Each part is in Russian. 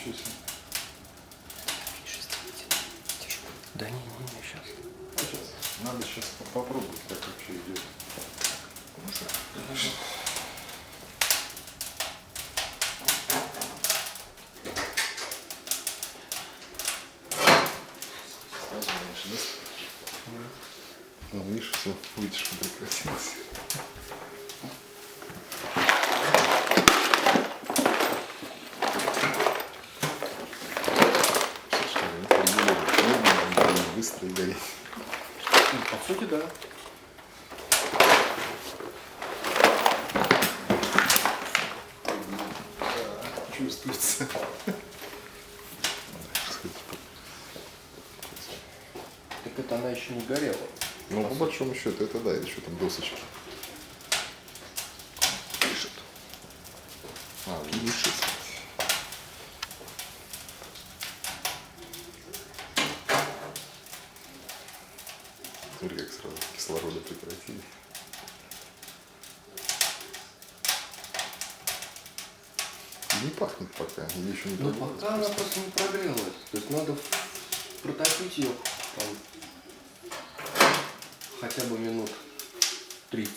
Ничего себе. Да не, сейчас. Сейчас. Надо сейчас попробовать, как вообще идет. Сразу меньше, да? Ну, видишь, все, вытяжка прекратилась. Быстро и горит. По сути, да. Чувствуется. Так это она еще не горела. Ну, по большому счету, это да, еще там досочки. Пишет. Пишет. Смотри, как сразу кислорода прекратили. Не пахнет пока, или еще не Ну прогрелась пока она просто. просто не прогрелась. То есть надо протопить ее там, хотя бы минут 30.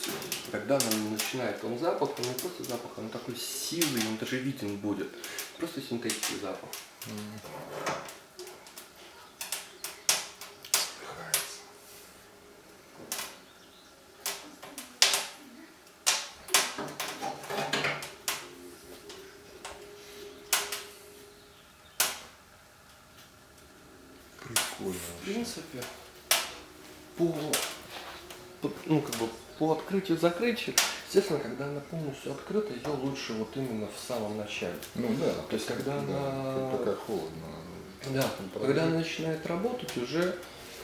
Тогда она начинает, он запах, он не просто запах, он такой сильный, он даже виден будет. Просто синтетический запах. Вздыхается. Прикольно. В принципе, ну, как бы, по открытию-закрытию, естественно, когда она полностью открыта, ее лучше вот именно в самом начале. Ну да. То есть, когда да, она... пока холодно. Да, когда она начинает работать, уже,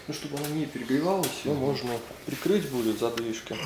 ну, чтобы она не перегревалась, ее можно прикрыть будет задвижкой.